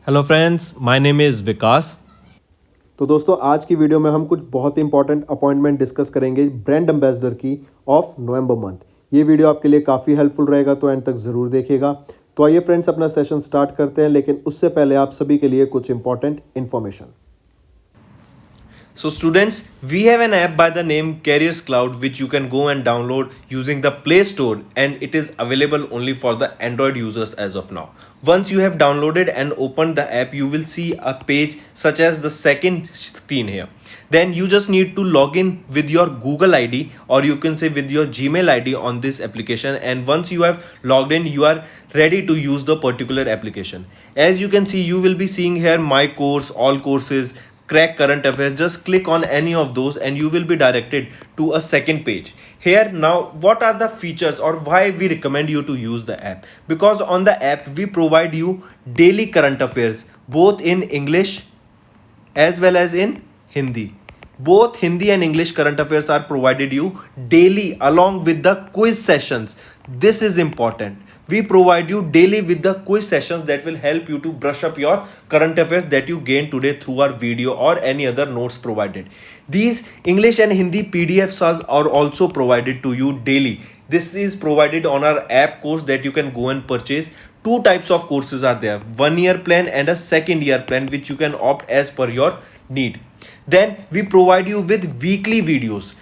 Hello friends, my name is Vikas. तो दोस्तों आज की वीडियो में हम कुछ बहुत ही इंपॉर्टेंट अपॉइंटमेंट डिस्कस करेंगे ब्रांड एम्बेसडर की ऑफ नवंबर मंथ। ये वीडियो आपके लिए काफ़ी हेल्पफुल रहेगा, तो एंड तक ज़रूर देखिएगा। तो आइए फ्रेंड्स अपना सेशन स्टार्ट करते हैं, लेकिन उससे पहले आप सभी के लिए कुछ important information. So students, we have an app by the name Careers Cloud which you can go and download using the Play Store, and it is available only for the Android users as of now. Once you have downloaded and opened the app, you will see a page such as the second screen here. Then you just need to log in with your Google ID, or you can say with your Gmail ID on this application, and once you have logged in, you are ready to use the particular application. As you can see, you will be seeing here my course, all courses, crack current affairs. Just click on any of those and you will be directed to a second page. Here now, what are the features or why we recommend you to use the app? Because on the app we provide you daily current affairs both in English as well as in Hindi. Both Hindi and English current affairs are provided you daily along with the quiz sessions. This is important. We provide you daily with the quiz sessions that will help you to brush up your current affairs that you gain today through our video or any other notes provided. These English and Hindi PDFs are also provided to you daily. This is provided on our app course that you can go and purchase. Two types of courses are there, 1 year plan and a second year plan, which you can opt as per your need. Then we provide you with weekly videos,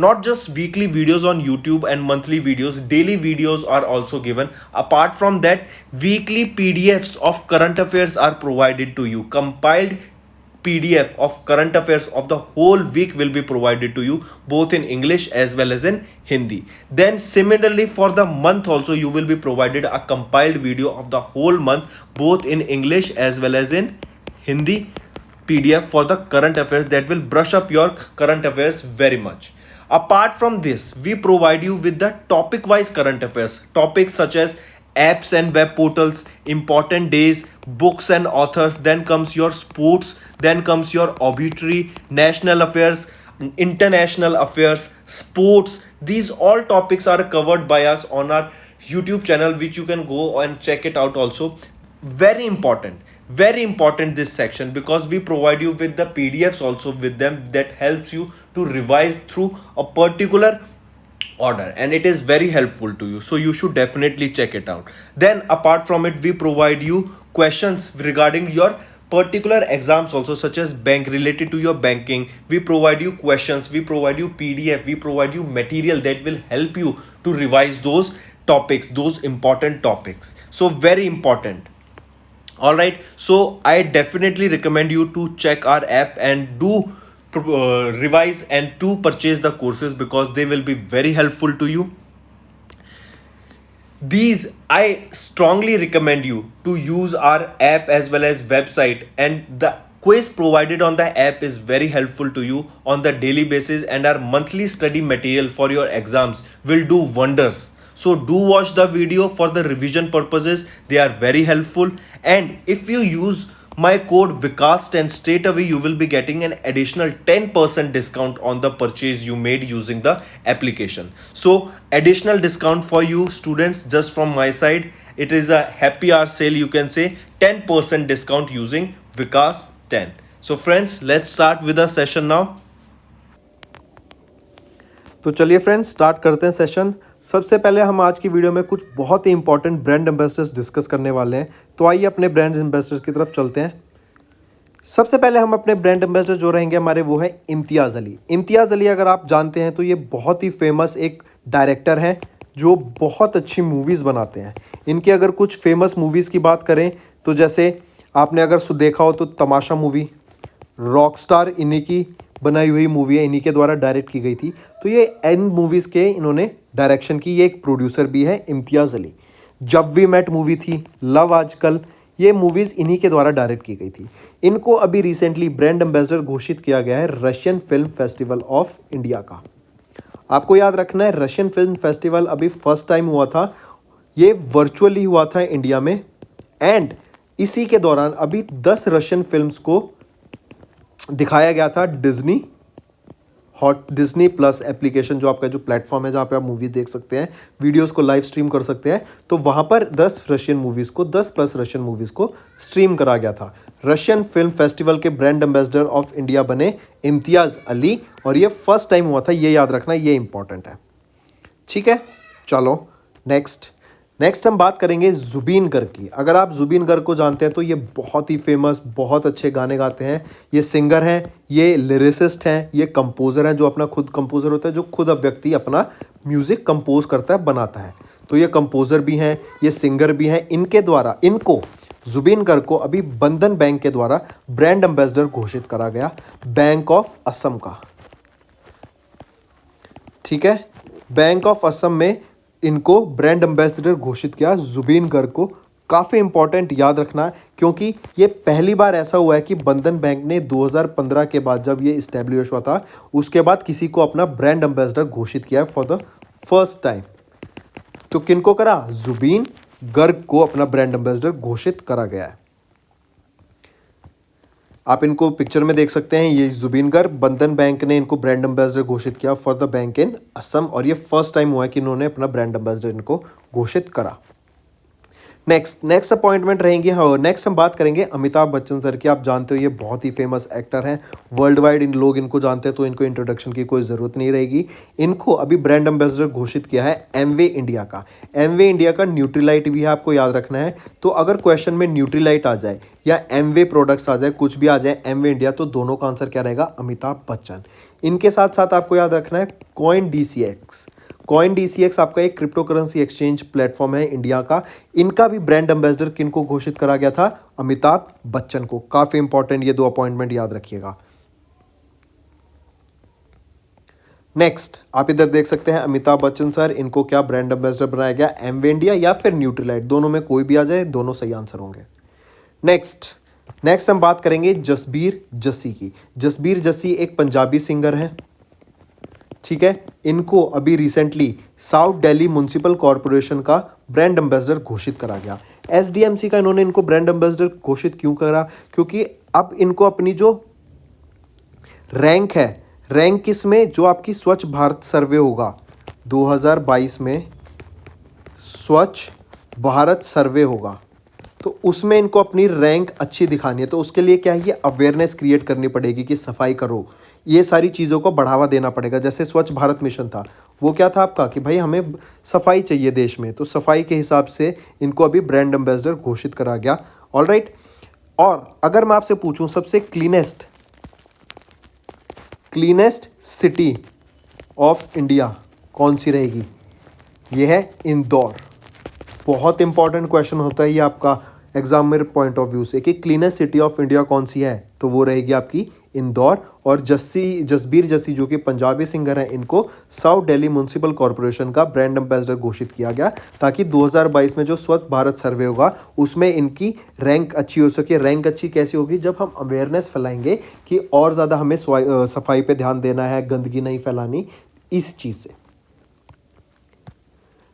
not just weekly videos on YouTube and monthly videos, daily videos are also given. Apart from that, weekly PDFs of current affairs are provided to you. Compiled PDF of current affairs of the whole week will be provided to you both in English as well as in Hindi. Then similarly for the month also you will be provided a compiled video of the whole month both in English as well as in Hindi PDF for the current affairs that will brush up your current affairs very much. Apart from this, we provide you with the topic wise current affairs, topics such as apps and web portals, important days, books and authors, then comes your sports, then comes your obituary, national affairs, international affairs, sports. These all topics are covered by us on our YouTube channel, which you can go and check it out also. Very important this section, because we provide you with the PDFs also with them that helps you to revise through a particular order, and it is very helpful to you, so you should definitely check it out. Then apart from it, we provide you questions regarding your particular exams also, such as bank, related to your banking. We provide you questions, we provide you PDF, we provide you material that will help you to revise those topics, those important topics. So very important. All right, so I definitely recommend you to check our app and do revise and to purchase the courses, because they will be very helpful to you. These I strongly recommend you to use our app as well as website, and the quiz provided on the app is very helpful to you on the daily basis, and our monthly study material for your exams will do wonders. So do watch the video for the revision purposes, they are very helpful. And if you use my code Vikas10, straight away you will be getting an additional 10% discount on the purchase you made using the application. So additional discount for you students just from my side. It is a happy hour sale, you can say 10% discount using Vikas10. So friends, let's start with the session now. तो चलिए friends start करते हैं session. सबसे पहले हम आज की video में कुछ बहुत ही इंपॉर्टेंट ब्रांड एम्बेसडर्स डिस्कस करने वाले हैं। तो आइए अपने ब्रांड एम्बेसडर्स की तरफ चलते हैं। सबसे पहले हम अपने ब्रांड एम्बेसडर जो रहेंगे हमारे, वो है इम्तियाज़ अली। इम्तियाज़ अली अगर आप जानते हैं तो ये बहुत ही फेमस एक डायरेक्टर हैं जो बहुत अच्छी मूवीज़ बनाते हैं। इनकी अगर कुछ फेमस मूवीज़ की बात करें तो जैसे आपने अगर देखा हो तो तमाशा मूवी, रॉकस्टार इन्हीं की बनाई हुई मूवी है, इन्हीं के द्वारा डायरेक्ट की गई थी। तो ये इन मूवीज़ के इन्होंने डायरेक्शन की, ये एक प्रोड्यूसर भी है इम्तियाज़ अली। जब वी मेट मूवी थी, लव आजकल, ये मूवीज़ इन्हीं के द्वारा डायरेक्ट की गई थी। इनको अभी रिसेंटली ब्रांड एम्बेसडर घोषित किया गया है Russian film festival of India का। आपको याद रखना है, रशियन फिल्म फेस्टिवल अभी फर्स्ट टाइम हुआ था, ये वर्चुअली हुआ था इंडिया में। एंड इसी के दौरान अभी 10 रशियन फिल्म्स को दिखाया गया था Disney hot Disney plus application जो आपका जो प्लेटफॉर्म है जहाँ पे आप मूवी देख सकते हैं, वीडियोस को लाइव स्ट्रीम कर सकते हैं, तो वहाँ पर 10 प्लस रशियन मूवीज़ को स्ट्रीम करा गया था। रशियन फिल्म फेस्टिवल के ब्रांड एम्बेसडर ऑफ इंडिया बने इम्तियाज़ अली, और ये फर्स्ट टाइम हुआ था, ये याद रखना, ये इंपॉर्टेंट है। ठीक है, चलो नेक्स्ट हम बात करेंगे जुबीन गर्ग की। अगर आप जुबीन गर्ग को जानते हैं तो ये बहुत ही फेमस, बहुत अच्छे गाने गाते हैं। ये सिंगर हैं, ये लिरिसिस्ट हैं, ये कंपोज़र हैं, जो अपना खुद कंपोज़र होता है, जो खुद अब व्यक्ति अपना म्यूज़िक कंपोज करता है, बनाता है। तो ये कंपोज़र भी हैं, ये सिंगर भी हैं। इनको जुबीन गर्ग को अभी बंधन बैंक के द्वारा ब्रांड एम्बेसडर घोषित करा गया, बैंक ऑफ असम का। ठीक है, बैंक ऑफ असम में इनको ब्रांड एम्बेसडर घोषित किया जुबीन गर्ग को। काफ़ी इंपॉर्टेंट, याद रखना, क्योंकि ये पहली बार ऐसा हुआ है कि बंधन बैंक ने 2015 के बाद जब ये इस्टेब्लिश हुआ था, उसके बाद किसी को अपना ब्रांड एम्बेसडर घोषित किया है फॉर द फर्स्ट टाइम। तो किनको करा? जुबीन गर्ग को अपना ब्रांड एम्बेसडर घोषित करा गया है। आप इनको पिक्चर में देख सकते हैं, ये जुबीन गर्ग, बंधन बैंक ने इनको ब्रांड एम्बेसडर घोषित किया फॉर द बैंक इन असम, और ये फर्स्ट टाइम हुआ है कि इन्होंने अपना ब्रांड एम्बेसडर इनको घोषित करा। नेक्स्ट अपॉइंटमेंट रहेंगी, हाँ, नेक्स्ट हम बात करेंगे अमिताभ बच्चन सर की। आप जानते हो ये बहुत ही फेमस एक्टर हैं, वर्ल्ड वाइड इन लोग इनको जानते हैं, तो इनको इंट्रोडक्शन की कोई ज़रूरत नहीं रहेगी। इनको अभी ब्रांड एम्बेसडर घोषित किया है एमवे इंडिया का। एमवे इंडिया का न्यूट्रीलाइट भी है, आपको याद रखना है। तो अगर क्वेश्चन में न्यूट्रीलाइट आ जाए या एमवे प्रोडक्ट्स आ जाए, कुछ भी आ जाए, एमवे इंडिया, तो दोनों का आंसर क्या रहेगा? अमिताभ बच्चन। इनके साथ साथ आपको याद रखना है कॉइन डीसीएक्स आपका एक क्रिप्टो करेंसी एक्सचेंज प्लेटफॉर्म है इंडिया का। इनका भी ब्रांड एम्बेसडर किनको घोषित करा गया था? अमिताभ बच्चन को। काफी इंपॉर्टेंट ये 2 अपॉइंटमेंट याद रखिएगा। नेक्स्ट आप इधर देख सकते हैं अमिताभ बच्चन सर, इनको क्या ब्रांड एम्बेसडर बनाया गया? एमवे इंडिया या फिर न्यूट्रीलाइट, दोनों में कोई भी आ जाए, दोनों सही आंसर होंगे। नेक्स्ट हम बात करेंगे जसबीर जस्सी की। जसबीर जस्सी एक पंजाबी सिंगर है। ठीक है, इनको अभी recently south Delhi municipal corporation का ब्रांड एम्बेसडर घोषित करा गया। एसडीएमसी का इन्होंने इनको ब्रांड एम्बेसडर घोषित क्यों करा? क्योंकि अब इनको अपनी जो रैंक है, रैंक किस में? जो आपकी स्वच्छ भारत सर्वे होगा 2022 में, स्वच्छ भारत सर्वे होगा, तो उसमें इनको अपनी रैंक अच्छी दिखानी है। तो उसके लिए क्या है, ये अवेयरनेस क्रिएट करनी पड़ेगी कि सफाई करो, ये सारी चीज़ों को बढ़ावा देना पड़ेगा। जैसे स्वच्छ भारत मिशन था, वो क्या था आपका कि भाई हमें सफाई चाहिए देश में, तो सफाई के हिसाब से इनको अभी ब्रांड एम्बेसडर घोषित करा गया। ऑलराइट, और अगर मैं आपसे पूछूं सबसे क्लीनेस्ट सिटी ऑफ इंडिया कौन सी रहेगी? ये है इंदौर। बहुत इंपॉर्टेंट क्वेश्चन होता है ये आपका एग्जाम में पॉइंट ऑफ व्यू से कि क्लीनेस्ट सिटी ऑफ इंडिया कौन सी है, तो वो रहेगी आपकी इंदौर। और जसबीर जस्सी जो कि पंजाबी सिंगर हैं, इनको साउथ दिल्ली म्युनिसिपल कॉरपोरेशन का ब्रांड एम्बेसडर घोषित किया गया, ताकि 2022 में जो स्वच्छ भारत सर्वे होगा उसमें इनकी रैंक अच्छी हो सके। रैंक अच्छी कैसी होगी? जब हम अवेयरनेस फैलाएंगे कि और ज़्यादा हमें सफाई पे ध्यान देना है, गंदगी नहीं फैलानी, इस चीज़ से।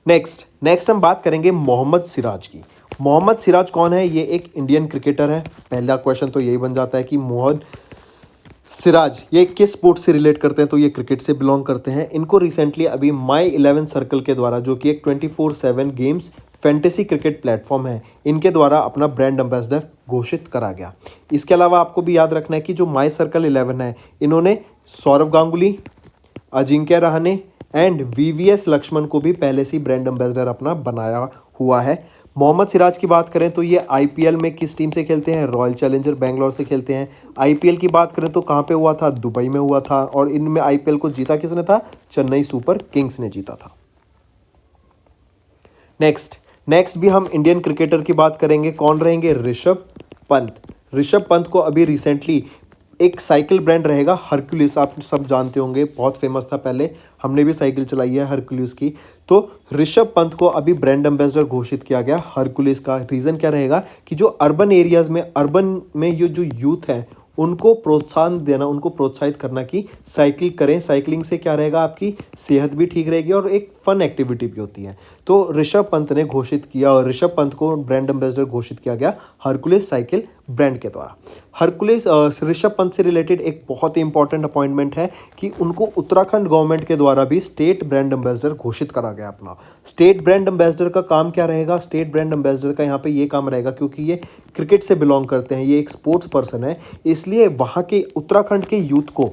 नेक्स्ट हम बात करेंगे मोहम्मद सिराज की। मोहम्मद सिराज कौन है? ये एक इंडियन क्रिकेटर है। पहला क्वेश्चन तो यही बन जाता है कि मोहम्मद सिराज ये किस स्पोर्ट से रिलेट करते हैं? तो ये क्रिकेट से बिलोंग करते हैं। इनको रिसेंटली अभी माई 11 सर्कल के द्वारा, जो कि एक 24/7 गेम्स फैंटेसी क्रिकेट प्लेटफॉर्म है, इनके द्वारा अपना ब्रांड एम्बेसडर घोषित करा गया। इसके अलावा आपको भी याद रखना है कि जो माई सर्कल 11 है, इन्होंने सौरव गांगुली, अजिंक्य रहाणे एंड वीवीएस लक्ष्मण को भी पहले से ब्रांड एम्बेसडर अपना बनाया हुआ है। मोहम्मद सिराज की बात करें तो ये आईपीएल में किस टीम से खेलते हैं? रॉयल चैलेंजर बेंगलोर से खेलते हैं। आईपीएल की बात करें तो कहाँ पे हुआ था? दुबई में हुआ था। और इनमें आईपीएल को जीता किसने था? चेन्नई सुपर किंग्स ने जीता था। नेक्स्ट भी हम इंडियन क्रिकेटर की बात करेंगे। कौन रहेंगे? ऋषभ पंत। ऋषभ पंत को अभी रिसेंटली एक साइकिल ब्रांड रहेगा हरक्यूलिस, आप सब जानते होंगे, बहुत फेमस था पहले, हमने भी साइकिल चलाई है हरक्यूलिस की। तो ऋषभ पंत को अभी ब्रांड एम्बेसडर घोषित किया गया हरक्यूलिस का। रीज़न क्या रहेगा कि जो अर्बन एरियाज़ में, अर्बन में ये जो यूथ है उनको प्रोत्साहन देना, उनको प्रोत्साहित करना कि साइकिल करें। साइकिलिंग से क्या रहेगा, आपकी सेहत भी ठीक रहेगी और एक फन एक्टिविटी भी होती है। तो ऋषभ पंत ने घोषित किया, और ऋषभ पंत को ब्रांड एम्बेसडर घोषित किया गया हरक्यूलिस साइकिल ब्रांड के द्वारा। हरकुलिस ऋषभ पंत से रिलेटेड एक बहुत ही इंपॉर्टेंट अपॉइंटमेंट है कि उनको उत्तराखंड गवर्नमेंट के द्वारा भी स्टेट ब्रांड एम्बेसडर घोषित करा गया अपना। स्टेट ब्रांड एम्बेसडर का काम क्या रहेगा? स्टेट ब्रांड एम्बेसडर का यहाँ पे ये काम रहेगा, क्योंकि ये क्रिकेट से बिलोंग करते हैं, ये एक स्पोर्ट्स पर्सन है, इसलिए वहाँ के उत्तराखंड के यूथ को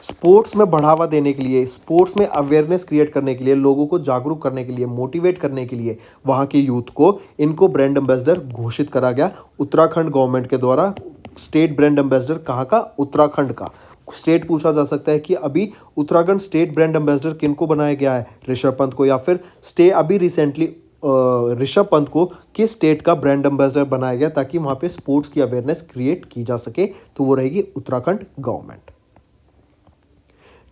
स्पोर्ट्स में बढ़ावा देने के लिए, स्पोर्ट्स में अवेयरनेस क्रिएट करने के लिए, लोगों को जागरूक करने के लिए, मोटिवेट करने के लिए वहाँ के यूथ को इनको ब्रांड एम्बेसडर घोषित करा गया उत्तराखंड गवर्नमेंट के द्वारा। स्टेट ब्रांड एम्बेसडर कहाँ का? उत्तराखंड का। स्टेट पूछा जा सकता है कि अभी उत्तराखंड स्टेट ब्रांड एम्बेसडर किनको बनाया गया है? ऋषभ पंत को। या फिर अभी रिसेंटली ऋषभ पंत को किस स्टेट का ब्रांड एम्बेसडर बनाया गया ताकि वहाँ पे स्पोर्ट्स की अवेयरनेस क्रिएट की जा सके? तो वो रहेगी उत्तराखंड गवर्नमेंट।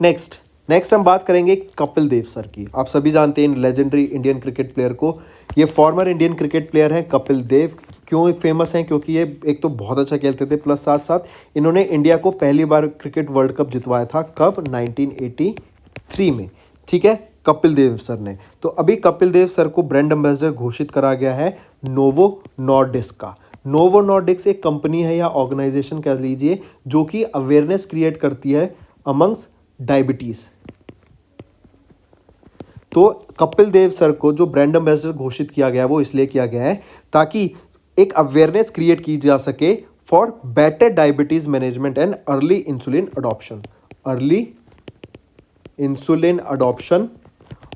नेक्स्ट हम बात करेंगे कपिल देव सर की। आप सभी जानते हैं इन लेजेंडरी इंडियन क्रिकेट प्लेयर को। ये फॉर्मर इंडियन क्रिकेट प्लेयर हैं कपिल देव। क्यों फेमस हैं? क्योंकि ये एक तो बहुत अच्छा खेलते थे, प्लस साथ साथ इन्होंने इंडिया को पहली बार क्रिकेट वर्ल्ड कप जितवाया था। कब? 1983 में। ठीक है, कपिल देव सर ने। तो अभी कपिल देव सर को ब्रांड एम्बेसडर घोषित करा गया है नोवो नॉर्डिस्क का। नोवो नॉर्डिस्क एक कंपनी है या ऑर्गेनाइजेशन कह लीजिए, जो कि अवेयरनेस क्रिएट करती है अमंग्स डायबिटीज। तो कपिल देव सर को जो ब्रांड एम्बेसडर घोषित किया गया वो इसलिए किया गया है ताकि एक अवेयरनेस क्रिएट की जा सके for better diabetes management and early insulin adoption. Early insulin adoption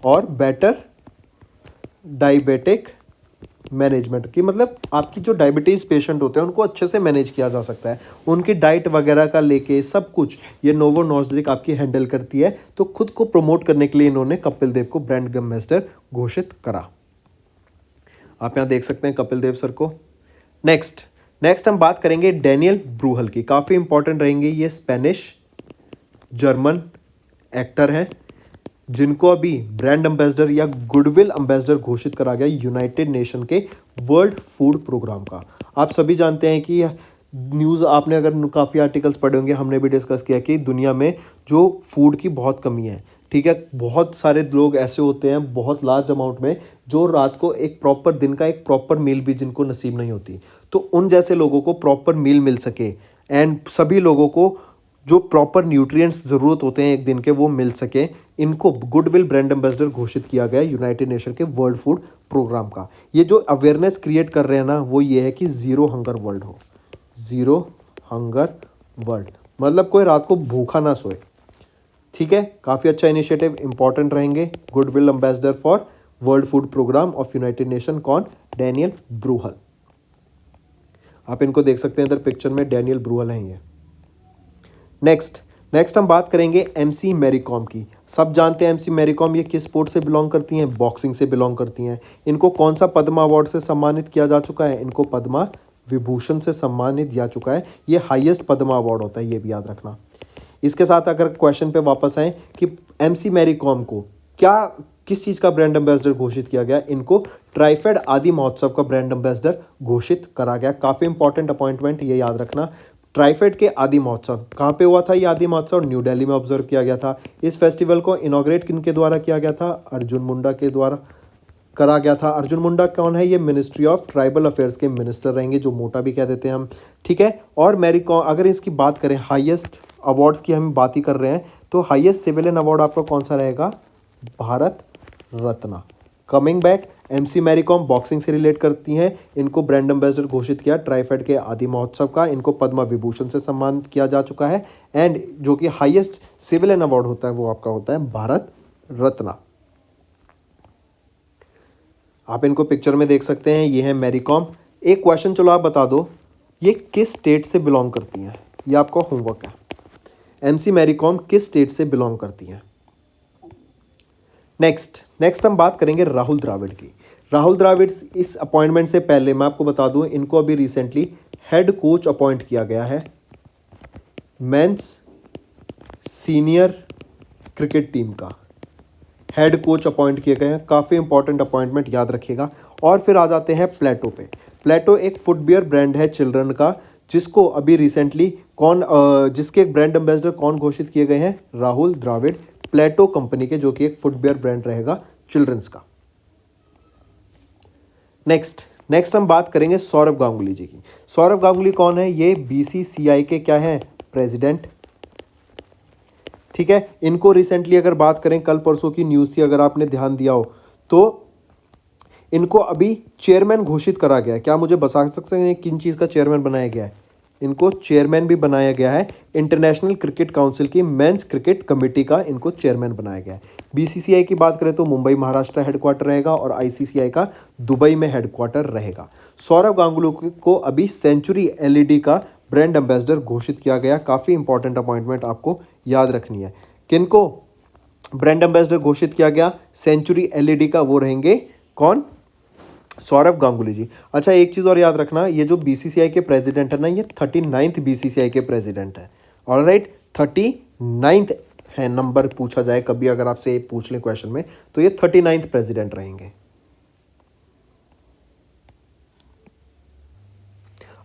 और बेटर डायबिटिक मैनेजमेंट की, मतलब आपकी जो डायबिटीज़ पेशेंट होते हैं उनको अच्छे से मैनेज किया जा सकता है। उनकी डाइट वगैरह का लेके सब कुछ ये नोवो नॉर्डिस्क आपकी हैंडल करती है। तो खुद को प्रमोट करने के लिए इन्होंने कपिल देव को ब्रांड एम्बेसडर घोषित करा। आप यहाँ देख सकते हैं कपिल देव सर को। नेक्स्ट हम बात करेंगे डैनियल ब्रूहल की। काफ़ी इंपॉर्टेंट रहेंगे। ये स्पेनिश जर्मन एक्टर हैं जिनको अभी ब्रांड एम्बेसडर या गुडविल एम्बेसडर घोषित करा गया यूनाइटेड नेशन के वर्ल्ड फूड प्रोग्राम का। आप सभी जानते हैं कि न्यूज़ आपने अगर काफ़ी आर्टिकल्स पढ़े होंगे, हमने भी डिस्कस किया कि दुनिया में जो फूड की बहुत कमी है। ठीक है, बहुत सारे लोग ऐसे होते हैं बहुत लार्ज अमाउंट में जो रात को एक प्रॉपर दिन का एक प्रॉपर मील भी जिनको नसीब नहीं होती। तो उन जैसे लोगों को प्रॉपर मील मिल सके एंड सभी लोगों को जो प्रॉपर न्यूट्रिएंट्स ज़रूरत होते हैं एक दिन के वो मिल सके, इनको गुडविल ब्रांड एम्बेसडर घोषित किया गया यूनाइटेड नेशन के वर्ल्ड फूड प्रोग्राम का। ये जो अवेयरनेस क्रिएट कर रहे हैं ना, वो ये है कि ज़ीरो हंगर वर्ल्ड हो। ज़ीरो हंगर वर्ल्ड मतलब कोई रात को भूखा ना सोए। ठीक है, काफ़ी अच्छा इनिशिएटिव, इंपॉर्टेंट रहेंगे। Goodwill ambassador for World Food Programme of United Nation. कौन? Daniel Bruhl. आप इनको देख सकते हैं इधर पिक्चर में, डैनियल ब्रूहल हैं ये। नेक्स्ट हम बात करेंगे एमसी मैरी कॉम की। सब जानते हैं एमसी मैरी कॉम ये किस स्पोर्ट से बिलोंग करती हैं? बॉक्सिंग से बिलोंग करती हैं। इनको कौन सा पद्मा अवार्ड से सम्मानित किया जा चुका है? इनको पद्मा विभूषण से सम्मानित किया चुका है। ये हाईएस्ट पद्मा अवार्ड होता है, ये भी याद रखना। इसके साथ अगर क्वेश्चन पे वापस आए कि एमसी मैरी कॉम को किस चीज़ का ब्रांड एम्बेसडर घोषित किया गया? इनको ट्राइफेड आदि महोत्सव का ब्रांड एम्बेसडर घोषित करा गया। काफ़ी इंपॉर्टेंट अपॉइंटमेंट, ये याद रखना। ट्राइफेड के आदि महोत्सव कहाँ पे हुआ था? ये आदि महोत्सव न्यू दिल्ली में ऑब्जर्व किया गया था। इस फेस्टिवल को इनॉग्रेट किनके द्वारा किया गया था? अर्जुन मुंडा के द्वारा करा गया था। अर्जुन मुंडा कौन है? ये मिनिस्ट्री ऑफ ट्राइबल अफेयर्स के मिनिस्टर रहेंगे, जो मोटा भी कह देते हैं हम। ठीक है, और मैरी कॉम अगर इसकी बात करें, हाईएस्ट अवार्ड्स की हम बात ही कर रहे हैं, तो हाईएस्ट सिविलियन अवार्ड आपका कौन सा रहेगा? Bharat Ratna. Coming back, MC Mary Kom boxing से रिलेट करती हैं। इनको ब्रांड एम्बेसडर घोषित किया ट्राइफेड के आदि महोत्सव का। इनको पद्मा विभूषण से सम्मानित किया जा चुका है। एंड जो कि हाईएस्ट सिविलियन अवार्ड होता है वो आपका होता है भारत रत्न। आप इनको पिक्चर में देख सकते हैं, ये है मैरी कॉम। एक क्वेश्चन चलो आप बता दो, ये किस स्टेट से बिलोंग करती हैं? ये आपका होमवर्क है। एमसी मैरी कॉम किस स्टेट से बिलोंग करती हैं? नेक्स्ट हम बात करेंगे राहुल द्रविड़ की। राहुल द्रविड़ इस अपॉइंटमेंट से पहले मैं आपको बता दूं, इनको अभी रिसेंटली हेड कोच अपॉइंट किया गया है मेंस सीनियर क्रिकेट टीम का। हेड कोच अपॉइंट किए गए हैं। काफ़ी इंपॉर्टेंट अपॉइंटमेंट, याद रखिएगा। और फिर आ जाते हैं प्लेटो पे। प्लेटो एक फुटवियर ब्रांड है चिल्ड्रन का, जिसको अभी रिसेंटली जिसके ब्रांड एम्बेसडर कौन घोषित किए गए हैं? राहुल द्रविड़, प्लेटो कंपनी के, जो कि एक फुटवियर ब्रांड रहेगा चिल्ड्रंस का। नेक्स्ट हम बात करेंगे सौरभ गांगुली जी की। सौरभ गांगुली कौन है? ये बीसीसीआई के क्या हैं? प्रेसिडेंट। ठीक है, इनको रिसेंटली अगर बात करें, कल परसों की न्यूज़ थी, अगर आपने ध्यान दिया हो तो इनको अभी चेयरमैन घोषित करा गया है। क्या मुझे बता सकते हैं किन चीज़ का चेयरमैन बनाया गया है? इनको चेयरमैन भी बनाया गया है, इंटरनेशनल क्रिकेट काउंसिल की मेंस क्रिकेट कमेटी का इनको चेयरमैन बनाया गया है। बीसीसीआई की बात करें तो मुंबई महाराष्ट्र हेडक्वार्टर रहेगा और आईसीसीआई का दुबई में हेडक्वार्टर रहेगा। सौरभ गांगुली को अभी सेंचुरी एलईडी का ब्रांड एम्बेसडर घोषित किया गया। काफ़ी इंपॉर्टेंट अपॉइंटमेंट आपको याद रखनी है। किनको ब्रांड एम्बेसडर घोषित किया गया? सेंचुरी एलईडी का वो रहेंगे कौन? सौरभ गांगुली जी। अच्छा, एक चीज़ और याद रखना, ये जो बीसीसीआई के प्रेसिडेंट है ना, ये 39th बीसीसीआई के प्रेसिडेंट है। ऑलराइट, 39th है नंबर, पूछा जाए कभी अगर आपसे पूछ लें क्वेश्चन में, तो ये 39th प्रेसिडेंट रहेंगे।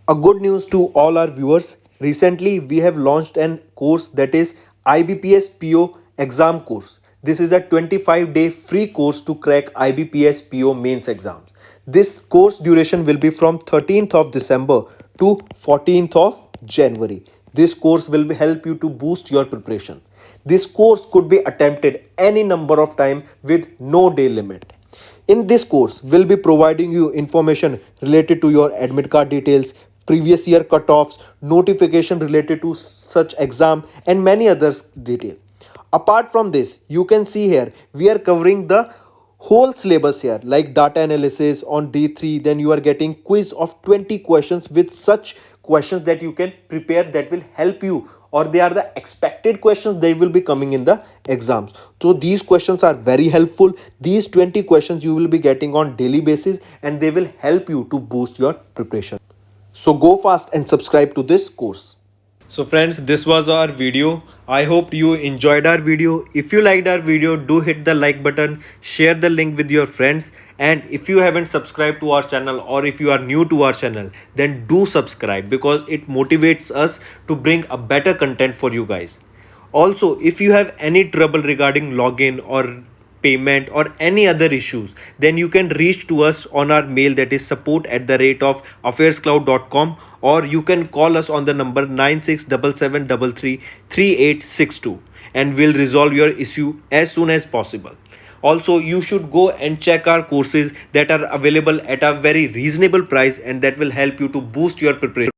A good news to all our viewers. Recently, we have launched an course that is IBPS PO exam course. This is a 25-day free course to crack IBPS PO mains exams. This course duration will be from 13th of December to 14th of January. This course will help you to boost your preparation. This course could be attempted any number of times with no day limit. In this course, we'll be providing you information related to your admit card details, previous year cutoffs, notification related to such exam, and many others detail. Apart from this, you can see here we are covering the whole syllabus here, like data analysis on D3. Then you are getting quiz of 20 questions with such questions that you can prepare, that will help you, or they are the expected questions that will be coming in the exams. So these questions are very helpful. These 20 questions you will be getting on daily basis, and they will help you to boost your preparation. So go fast and subscribe to this course. So friends, this was our video. I hope you enjoyed our video. If you liked our video, do hit the like button, share the link with your friends, and if you haven't subscribed to our channel, or if you are new to our channel, then do subscribe, because it motivates us to bring a better content for you guys. Also, if you have any trouble regarding login or payment or any other issues, then you can reach to us on our mail, that is support@affairscloud.com, or you can call us on the number 9677333862, and we'll resolve your issue as soon as possible. Also, you should go and check our courses that are available at a very reasonable price, and that will help you to boost your preparation.